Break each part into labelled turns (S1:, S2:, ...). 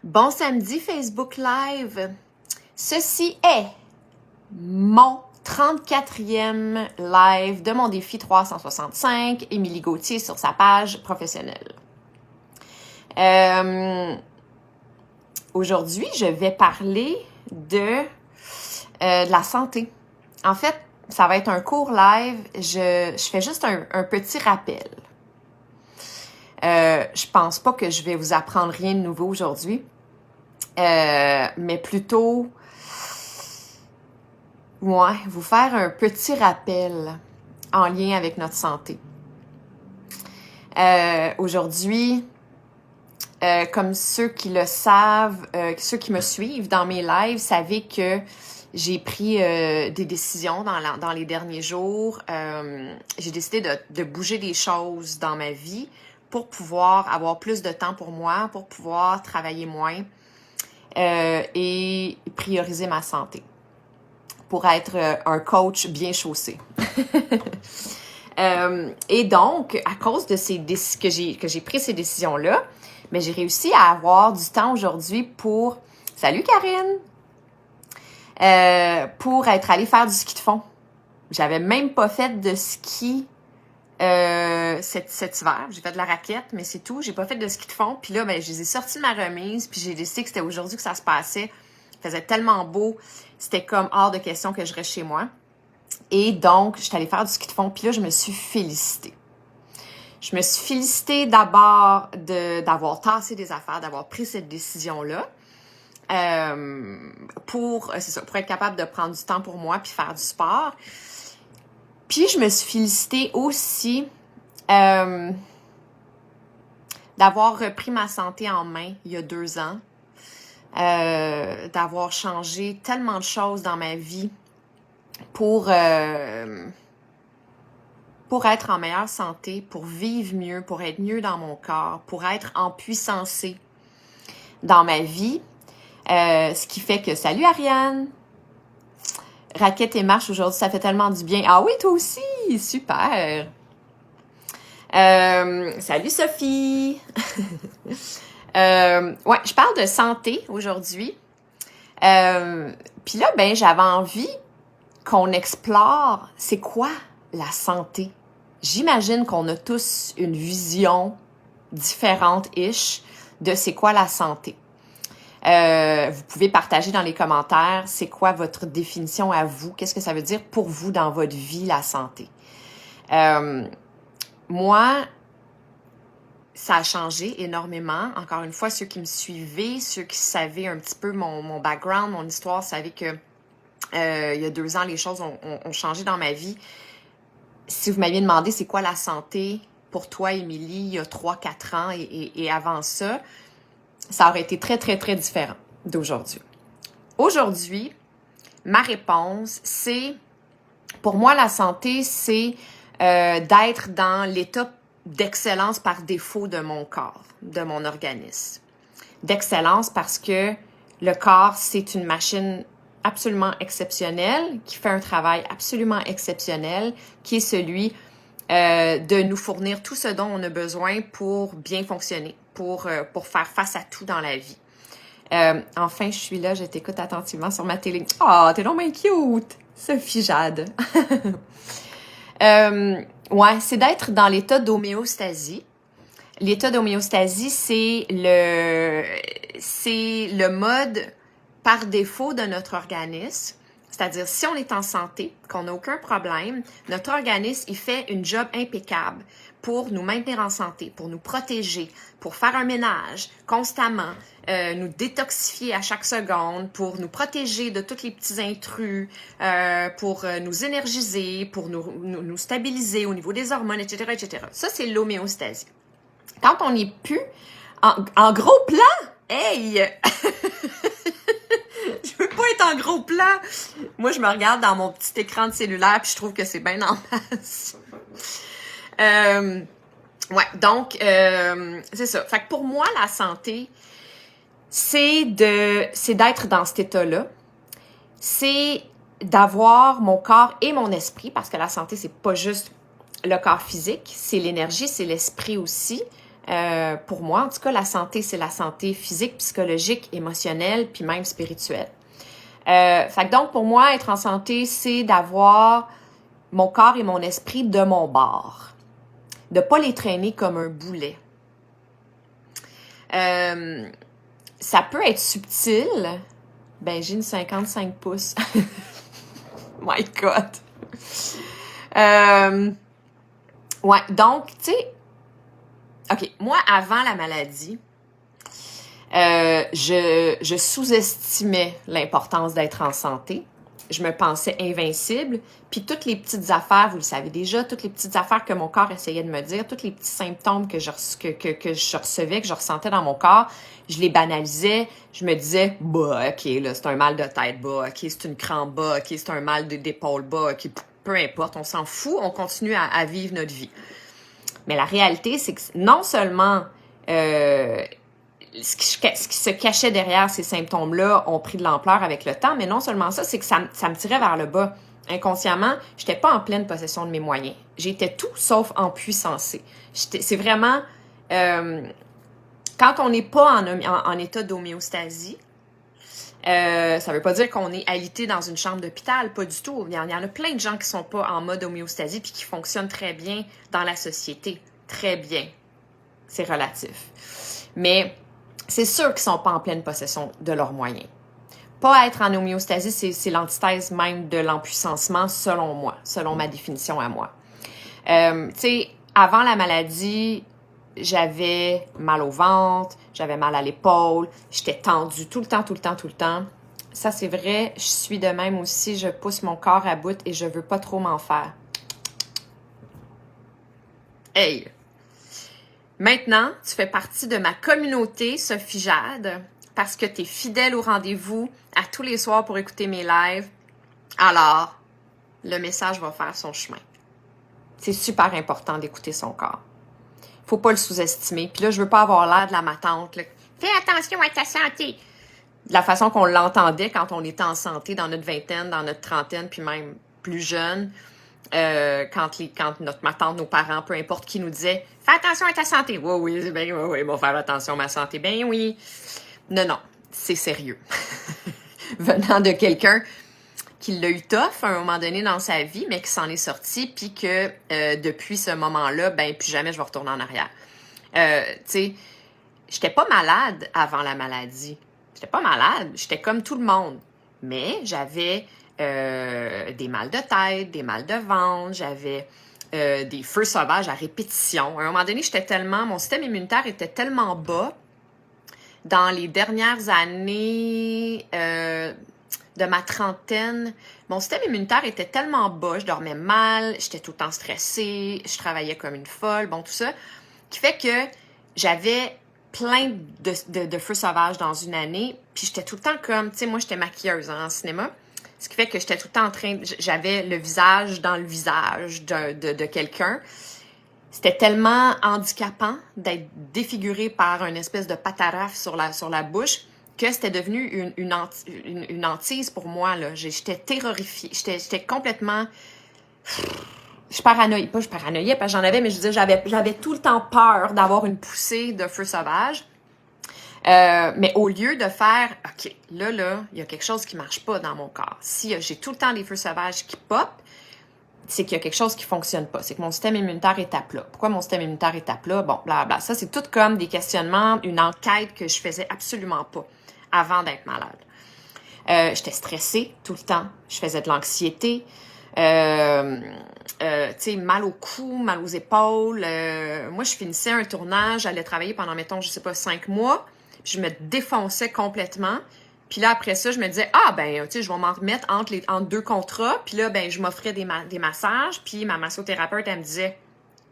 S1: Bon samedi Facebook Live. Ceci est mon 34e live de mon défi 365, Émilie Gauthier sur sa page professionnelle. Aujourd'hui, je vais parler de la santé. En fait, ça va être un court live. Je fais juste un petit rappel. Je pense pas que je vais vous apprendre rien de nouveau aujourd'hui, mais plutôt, vous faire un petit rappel en lien avec notre santé. Aujourd'hui, comme ceux qui le savent, ceux qui me suivent dans mes lives, savez que j'ai pris des décisions dans les derniers jours. J'ai décidé de bouger des choses dans ma vie pour pouvoir avoir plus de temps pour moi, pour pouvoir travailler moins et prioriser ma santé, pour être un coach bien chaussé. Et donc, à cause de que j'ai pris ces décisions-là, mais j'ai réussi à avoir du temps aujourd'hui pour... Salut Karine! Pour être allée faire du ski de fond. J'avais même pas fait de ski cet hiver. J'ai fait de la raquette, mais c'est tout. J'ai pas fait de ski de fond. Puis là, je les ai sortis de ma remise, puis j'ai décidé que c'était aujourd'hui que ça se passait. Il faisait tellement beau. C'était comme hors de question que je reste chez moi. Et donc, j'étais allée faire du ski de fond, puis là, je me suis félicitée. Je me suis félicitée d'abord d'avoir tassé des affaires, d'avoir pris cette décision-là. Pour être capable de prendre du temps pour moi puis faire du sport. Puis je me suis félicitée aussi d'avoir repris ma santé en main il y a 2 ans, d'avoir changé tellement de choses dans ma vie pour être en meilleure santé, pour vivre mieux, pour être mieux dans mon corps, pour être empuissancée dans ma vie. Ce qui fait que, salut Ariane! Raquette et marche aujourd'hui, ça fait tellement du bien. Ah oui, toi aussi! Super! Salut Sophie! Je parle de santé aujourd'hui. Puis là, j'avais envie qu'on explore c'est quoi la santé. J'imagine qu'on a tous une vision différente-ish de c'est quoi la santé. Vous pouvez partager dans les commentaires c'est quoi votre définition à vous, qu'est-ce que ça veut dire pour vous dans votre vie, la santé. Moi, ça a changé énormément. Encore une fois, ceux qui me suivaient, ceux qui savaient un petit peu mon background, mon histoire, savaient que il y a 2 ans, les choses ont changé dans ma vie. Si vous m'aviez demandé c'est quoi la santé pour toi, Émilie, il y a 3-4 ans et avant ça, ça aurait été très, très, très différent d'aujourd'hui. Aujourd'hui, ma réponse, c'est, pour moi, la santé, c'est d'être dans l'état d'excellence par défaut de mon corps, de mon organisme. D'excellence parce que le corps, c'est une machine absolument exceptionnelle, qui fait un travail absolument exceptionnel, qui est celui de nous fournir tout ce dont on a besoin pour bien fonctionner, pour faire face à tout dans la vie. Enfin, je suis là, je t'écoute attentivement sur ma télé. Oh, t'es donc bien cute! Sophie Jade. C'est d'être dans l'état d'homéostasie. L'état d'homéostasie, c'est le mode par défaut de notre organisme. C'est-à-dire, si on est en santé, qu'on n'a aucun problème, notre organisme, il fait une job impeccable pour nous maintenir en santé, pour nous protéger, pour faire un ménage constamment, nous détoxifier à chaque seconde, pour nous protéger de tous les petits intrus, pour nous énergiser, pour nous stabiliser au niveau des hormones, etc., etc. Ça, c'est l'homéostasie. Quand on n'est plus en gros plan, hey! Je veux pas être en gros plan. Moi, je me regarde dans mon petit écran de cellulaire puis je trouve que c'est bien en masse. C'est ça. Fait que pour moi, la santé, c'est d'être dans cet état-là. C'est d'avoir mon corps et mon esprit, parce que la santé, c'est pas juste le corps physique, c'est l'énergie, c'est l'esprit aussi. Pour moi, en tout cas, la santé, c'est la santé physique, psychologique, émotionnelle, puis même spirituelle. Fait que donc, pour moi, être en santé, c'est d'avoir mon corps et mon esprit de mon bord. De pas les traîner comme un boulet. Ça peut être subtil. Ben, j'ai une 55 pouces. My God! Ouais, donc, tu sais, OK, moi, avant la maladie, je sous-estimais l'importance d'être en santé. Je me pensais invincible. Puis toutes les petites affaires, vous le savez déjà, toutes les petites affaires que mon corps essayait de me dire, tous les petits symptômes que je recevais, que je ressentais dans mon corps, je les banalisais. Je me disais, bah, OK, là, c'est un mal de tête, bah, OK, c'est une crampe, bah, OK, c'est un mal d'épaule, bah, OK, peu importe, on s'en fout, on continue à vivre notre vie. Mais la réalité, c'est que non seulement ce qui se cachait derrière ces symptômes-là ont pris de l'ampleur avec le temps, mais non seulement ça, c'est que ça me tirait vers le bas. Inconsciemment, je n'étais pas en pleine possession de mes moyens. J'étais tout sauf empuissancée. C'est vraiment... quand on n'est pas en état d'homéostasie, ça ne veut pas dire qu'on est alité dans une chambre d'hôpital, pas du tout. Il y en a plein de gens qui ne sont pas en mode homéostasie puis qui fonctionnent très bien dans la société. Très bien. C'est relatif. Mais c'est sûr qu'ils ne sont pas en pleine possession de leurs moyens. Pas être en homéostasie, c'est l'antithèse même de l'empuissancement, selon moi, selon ma définition à moi. Tu sais, avant la maladie, j'avais mal au ventre, j'avais mal à l'épaule, j'étais tendue tout le temps. Ça, c'est vrai, je suis de même aussi, je pousse mon corps à bout et je veux pas trop m'en faire. Hey! Maintenant, tu fais partie de ma communauté, Sophie Jade, parce que tu es fidèle au rendez-vous à tous les soirs pour écouter mes lives. Alors, le message va faire son chemin. C'est super important d'écouter son corps. Faut pas le sous-estimer. Puis là, je veux pas avoir l'air de la matante. Là. Fais attention à ta santé. De la façon qu'on l'entendait quand on était en santé dans notre vingtaine, dans notre trentaine, puis même plus jeune. Quand notre ma tante, nos parents, peu importe qui nous disait « Fais attention à ta santé! » Oui, ils vont faire attention à ma santé. Ben oui. Non, c'est sérieux. Venant de quelqu'un qui l'a eu tough à un moment donné dans sa vie, mais qui s'en est sorti, puis que depuis ce moment-là, ben plus jamais je vais retourner en arrière. Tu sais, j'étais pas malade avant la maladie. J'étais pas malade. J'étais comme tout le monde. Mais j'avais des mal de tête, des mal de ventre, j'avais des feux sauvages à répétition. À un moment donné, mon système immunitaire était tellement bas dans les dernières années de ma trentaine. Mon système immunitaire était tellement bas, je dormais mal, j'étais tout le temps stressée, je travaillais comme une folle, bon, tout ça, qui fait que j'avais plein de feux sauvages dans une année, puis j'étais tout le temps comme, tu sais, moi, j'étais maquilleuse en cinéma, ce qui fait que j'étais tout le temps j'avais le visage dans le visage de quelqu'un. C'était tellement handicapant d'être défiguré par une espèce de pataraffe sur la bouche que c'était devenu une hantise pour moi. Là. J'étais terrorifiée. J'étais complètement... Je paranoïais. Pas je paranoïais parce que j'en avais, mais je veux dire, j'avais tout le temps peur d'avoir une poussée de feu sauvage. Mais au lieu de faire, OK, là, il y a quelque chose qui marche pas dans mon corps. Si j'ai tout le temps des feux sauvages qui pop, c'est qu'il y a quelque chose qui fonctionne pas. C'est que mon système immunitaire est à plat. Pourquoi mon système immunitaire est à plat? Bon, blablabla. Ça, c'est tout comme des questionnements, une enquête que je faisais absolument pas avant d'être malade. J'étais stressée tout le temps. Je faisais de l'anxiété. Tu sais, mal au cou, mal aux épaules. Moi, je finissais un tournage, j'allais travailler pendant, mettons, je sais pas, 5 mois. Je me défonçais complètement. Puis là, après ça, je me disais, tu sais, je vais m'en remettre entre 2 contrats. Puis là, ben, je m'offrais des massages. Puis ma massothérapeute, elle me disait,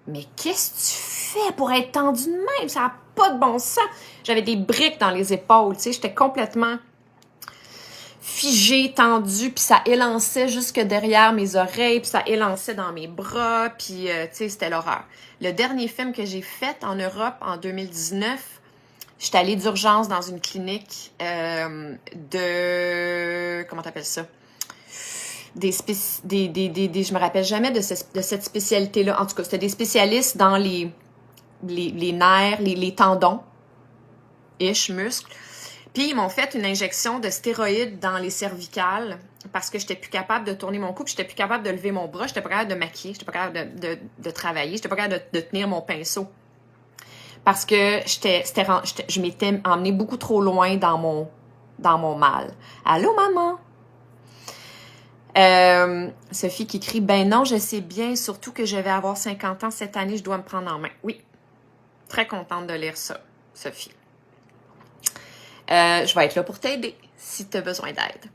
S1: mais qu'est-ce que tu fais pour être tendue de même? Ça n'a pas de bon sens. J'avais des briques dans les épaules, tu sais, j'étais complètement figée, tendue, puis ça élançait jusque derrière mes oreilles, puis ça élançait dans mes bras, puis, tu sais, c'était l'horreur. Le dernier film que j'ai fait en Europe, en 2019, j'étais allée d'urgence dans une clinique comment t'appelles ça? Je me rappelle jamais de cette spécialité-là. En tout cas, c'était des spécialistes dans les les nerfs, les tendons, muscles. Puis ils m'ont fait une injection de stéroïdes dans les cervicales parce que j'étais plus capable de tourner mon cou, puis j'étais plus capable de lever mon bras, j'étais pas capable de maquiller, j'étais pas capable de travailler, j'étais pas capable de tenir mon pinceau. Parce que je m'étais emmenée beaucoup trop loin dans mon mal. Allô, maman? Sophie qui crie, ben non, je sais bien, surtout que je vais avoir 50 ans cette année, je dois me prendre en main. Oui, très contente de lire ça, Sophie. Je vais être là pour t'aider si tu as besoin d'aide.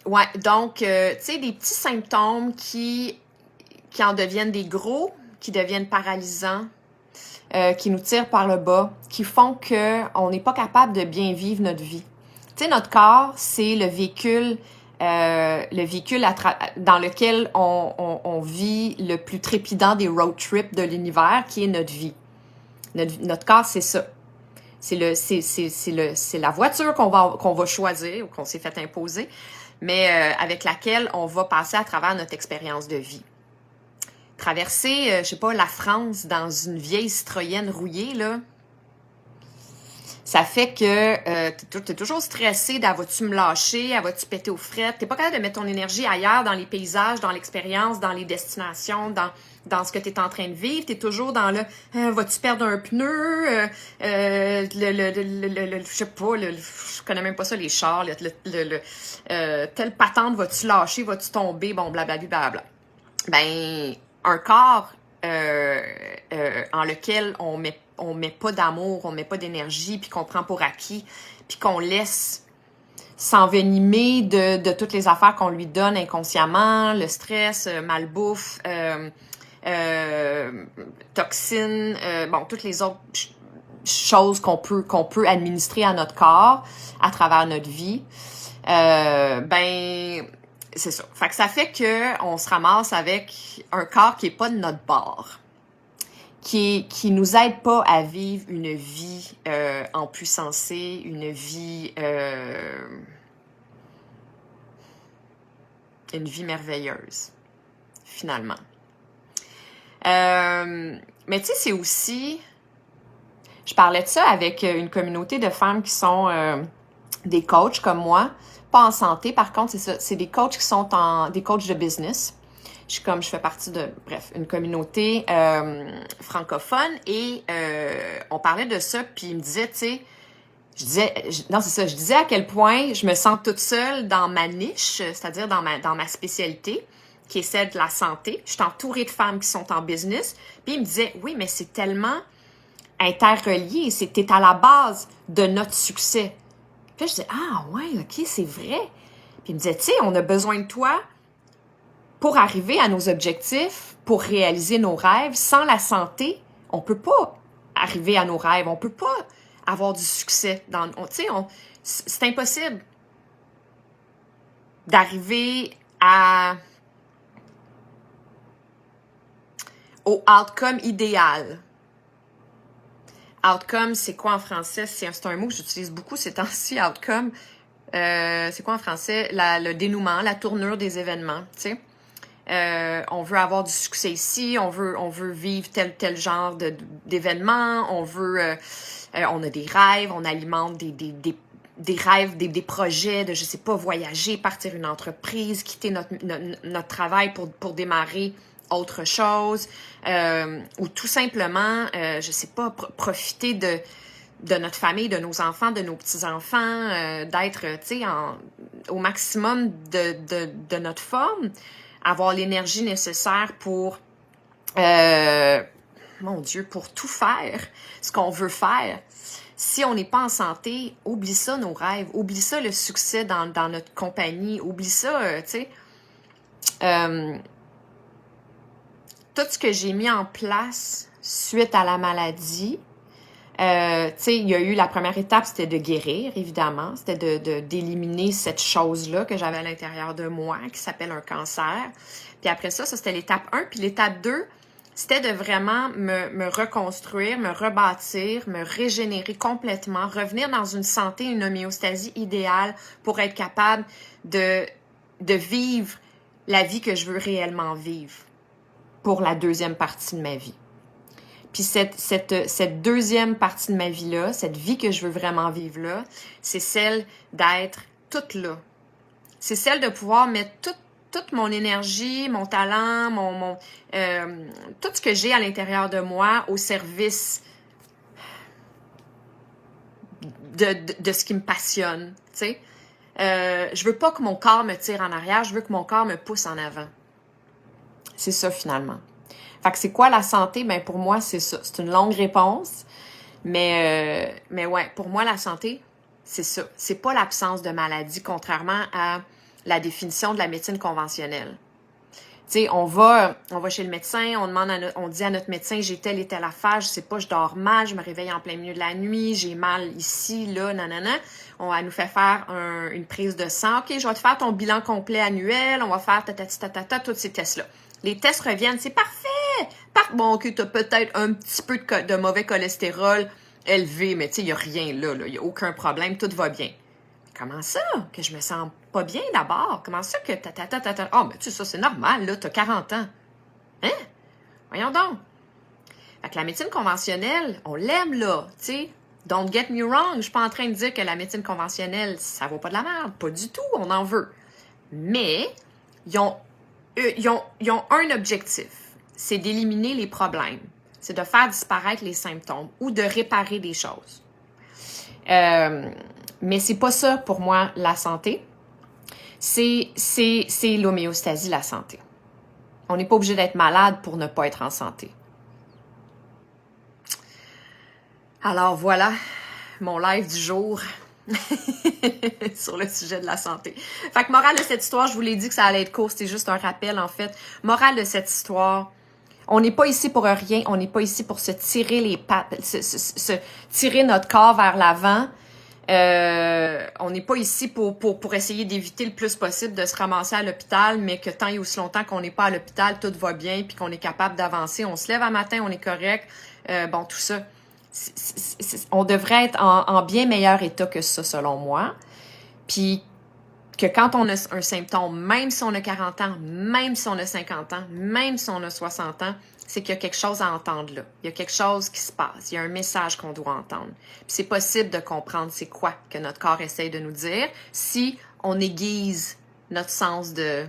S1: Ouais, donc, tu sais, des petits symptômes qui en deviennent des gros, qui deviennent paralysants, qui nous tirent par le bas, qui font qu'on n'est pas capable de bien vivre notre vie. Tu sais, notre corps, c'est le véhicule dans lequel on vit le plus trépidant des road trips de l'univers, qui est notre vie. Notre corps, c'est ça. C'est la voiture qu'on va choisir ou qu'on s'est fait imposer, mais avec laquelle on va passer à travers notre expérience de vie. Traverser, je sais pas, la France dans une vieille Citroën rouillée, là, ça fait que t'es toujours stressé vas-tu me lâcher, vas-tu péter aux frettes, t'es pas capable de mettre ton énergie ailleurs, dans les paysages, dans l'expérience, dans les destinations, dans ce que tu es en train de vivre. Tu es toujours dans le vas-tu perdre un pneu, je sais pas, je connais même pas ça, les chars, telle patente vas-tu lâcher, vas-tu tomber, bon, blablabla. Ben, un corps en lequel on met pas d'amour, on met pas d'énergie, puis qu'on prend pour acquis, puis qu'on laisse s'envenimer de toutes les affaires qu'on lui donne inconsciemment, le stress, malbouffe, toxines, bon, toutes les autres choses qu'on peut administrer à notre corps à travers notre vie, ben, c'est ça. Fait que ça fait qu'on se ramasse avec un corps qui est pas de notre bord, qui nous aide pas à vivre une vie en puissancée, une vie merveilleuse, finalement. Mais tu sais, c'est aussi... Je parlais de ça avec une communauté de femmes qui sont des coachs comme moi, pas en santé, par contre, c'est ça, c'est des coachs qui sont des coachs de business. Je fais partie de, bref, une communauté francophone et on parlait de ça, puis il me disait, tu sais, je disais à quel point je me sens toute seule dans ma niche, c'est-à-dire dans ma spécialité, qui est celle de la santé. Je suis entourée de femmes qui sont en business. Puis il me disait, oui, mais c'est tellement interrelié, t'es à la base de notre succès. Puis là, je disais, ah ouais, ok, c'est vrai. Puis il me disait, tu sais, on a besoin de toi pour arriver à nos objectifs, pour réaliser nos rêves. Sans la santé, on peut pas arriver à nos rêves, on peut pas avoir du succès. C'est impossible d'arriver au outcome idéal. Outcome, c'est quoi en français? C'est un mot que j'utilise beaucoup ces temps-ci, outcome. C'est quoi en français? Le dénouement, la tournure des événements, tu sais. On veut avoir du succès ici, on veut vivre tel genre d'événements, on a des rêves, on alimente des rêves, des projets de, je sais pas, voyager, partir une entreprise, quitter notre travail pour démarrer autre chose, ou tout simplement, je sais pas, profiter de notre famille, de nos enfants, de nos petits-enfants, d'être, tu sais, au maximum de notre forme, avoir l'énergie nécessaire pour, mon Dieu, pour tout faire, ce qu'on veut faire. Si on n'est pas en santé, oublie ça nos rêves, oublie ça le succès dans notre compagnie, oublie ça, tu sais. Tout ce que j'ai mis en place suite à la maladie, tu sais, il y a eu la première étape, c'était de guérir, évidemment. C'était d'éliminer cette chose-là que j'avais à l'intérieur de moi, qui s'appelle un cancer. Puis après ça, c'était l'étape 1. Puis l'étape 2, c'était de vraiment me reconstruire, me rebâtir, me régénérer complètement, revenir dans une santé, une homéostasie idéale pour être capable de vivre la vie que je veux réellement vivre pour la deuxième partie de ma vie. Puis cette deuxième partie de ma vie-là, cette vie que je veux vraiment vivre là, c'est celle d'être toute là. C'est celle de pouvoir mettre toute mon énergie, mon talent, tout ce que j'ai à l'intérieur de moi au service de ce qui me passionne, tu sais. Je veux pas que mon corps me tire en arrière, je veux que mon corps me pousse en avant. C'est ça, finalement. Fait que c'est quoi la santé? Ben, pour moi, c'est ça. C'est une longue réponse, mais ouais, pour moi, la santé, c'est ça. C'est pas l'absence de maladie, contrairement à la définition de la médecine conventionnelle. Tu sais, on va chez le médecin, on dit à notre médecin, j'ai telle et telle affaire, je sais pas, je dors mal, je me réveille en plein milieu de la nuit, j'ai mal ici, là, nanana. Elle nous fait faire une prise de sang. OK, je vais te faire ton bilan complet annuel, on va faire tous ces tests-là. Les tests reviennent, c'est parfait! Bon, OK, t'as peut-être un petit peu de mauvais cholestérol élevé, mais tu sais, il n'y a rien là, il n'y a aucun problème, tout va bien. Comment ça? Que je me sens pas bien d'abord? Comment ça que Oh, mais tu sais, ça, c'est normal, là, t'as 40 ans. Hein? Voyons donc. Fait que la médecine conventionnelle, on l'aime, là, tu sais. Don't get me wrong, je suis pas en train de dire que la médecine conventionnelle, ça vaut pas de la merde. Pas du tout, on en veut. Mais, ils ont un objectif. C'est d'éliminer les problèmes. C'est de faire disparaître les symptômes ou de réparer des choses. Mais c'est pas ça, pour moi, la santé. C'est l'homéostasie, la santé. On n'est pas obligé d'être malade pour ne pas être en santé. Alors voilà, mon live du jour sur le sujet de la santé. Fait que morale de cette histoire, je vous l'ai dit que ça allait être court, c'était juste un rappel en fait. Morale de cette histoire, on n'est pas ici pour rien, on n'est pas ici pour se tirer les pattes, se tirer notre corps vers l'avant. On n'est pas ici pour essayer d'éviter le plus possible de se ramasser à l'hôpital, mais que tant et aussi longtemps qu'on n'est pas à l'hôpital, tout va bien, puis qu'on est capable d'avancer. On se lève un matin, on est correct. Bon, tout ça. On devrait être en bien meilleur état que ça, selon moi. Puis que quand on a un symptôme, même si on a 40 ans, même si on a 50 ans, même si on a 60 ans, c'est qu'il y a quelque chose à entendre là. Il y a quelque chose qui se passe. Il y a un message qu'on doit entendre. Puis c'est possible de comprendre c'est quoi que notre corps essaye de nous dire si on aiguise notre sens de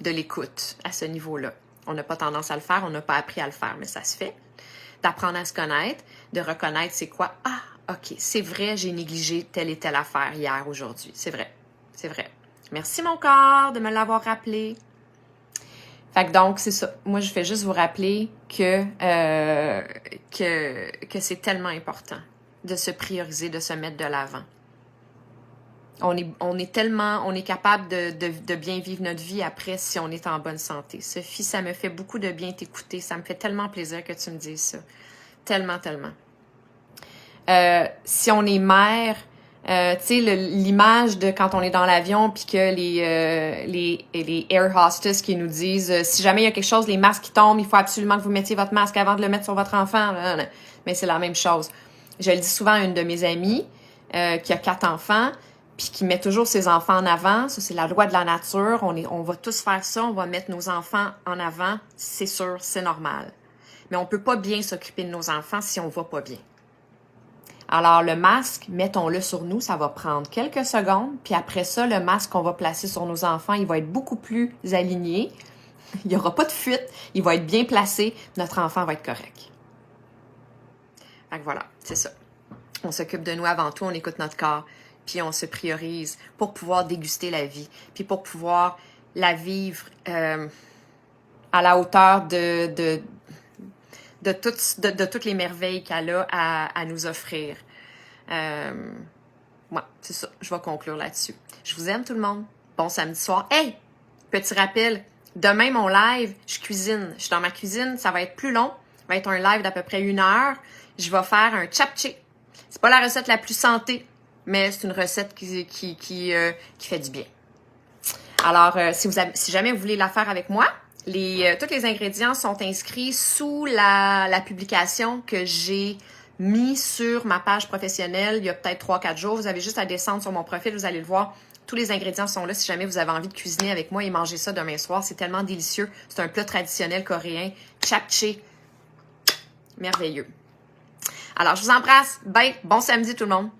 S1: l'écoute à ce niveau-là. On n'a pas tendance à le faire, on n'a pas appris à le faire, mais ça se fait. D'apprendre à se connaître, de reconnaître c'est quoi. Ah, OK, c'est vrai, j'ai négligé telle et telle affaire hier, aujourd'hui. C'est vrai. C'est vrai. Merci mon corps de me l'avoir rappelé. Fait que donc, c'est ça. Moi, je fais juste vous rappeler que c'est tellement important de se prioriser, de se mettre de l'avant. On est capable de bien vivre notre vie après si on est en bonne santé. Sophie, ça me fait beaucoup de bien t'écouter. Ça me fait tellement plaisir que tu me dises ça. Tellement, tellement. Si on est mère, tu sais, l'image de quand on est dans l'avion puis que les air hostess qui nous disent si jamais il y a quelque chose, les masques qui tombent, il faut absolument que vous mettiez votre masque avant de le mettre sur votre enfant. Mais c'est la même chose. Je le dis souvent à une de mes amies qui a 4 enfants puis qui met toujours ses enfants en avant. Ça, c'est la loi de la nature. On va tous faire ça. On va mettre nos enfants en avant. C'est sûr, c'est normal. Mais on peut pas bien s'occuper de nos enfants si on va pas bien. Alors, le masque, mettons-le sur nous, ça va prendre quelques secondes. Puis après ça, le masque qu'on va placer sur nos enfants, il va être beaucoup plus aligné. Il n'y aura pas de fuite. Il va être bien placé. Notre enfant va être correct. Fait que voilà, c'est ça. On s'occupe de nous avant tout, on écoute notre corps. Puis on se priorise pour pouvoir déguster la vie. Puis pour pouvoir la vivre à la hauteur de toutes les merveilles qu'elle a à nous offrir. Ouais, c'est ça. Je vais conclure là-dessus. Je vous aime tout le monde. Bon samedi soir. Hey! Petit rappel. Demain, mon live, je cuisine. Je suis dans ma cuisine. Ça va être plus long. Ça va être un live d'à peu près 1 heure. Je vais faire un chapché. C'est pas la recette la plus santé, mais c'est une recette qui fait du bien. Alors, si jamais vous voulez la faire avec moi, tous les ingrédients sont inscrits sous la publication que j'ai mis sur ma page professionnelle il y a peut-être 3-4 jours. Vous avez juste à descendre sur mon profil, vous allez le voir. Tous les ingrédients sont là si jamais vous avez envie de cuisiner avec moi et manger ça demain soir. C'est tellement délicieux. C'est un plat traditionnel coréen. Japchae. merveilleux. Alors, je vous embrasse. Bye. Bon samedi tout le monde.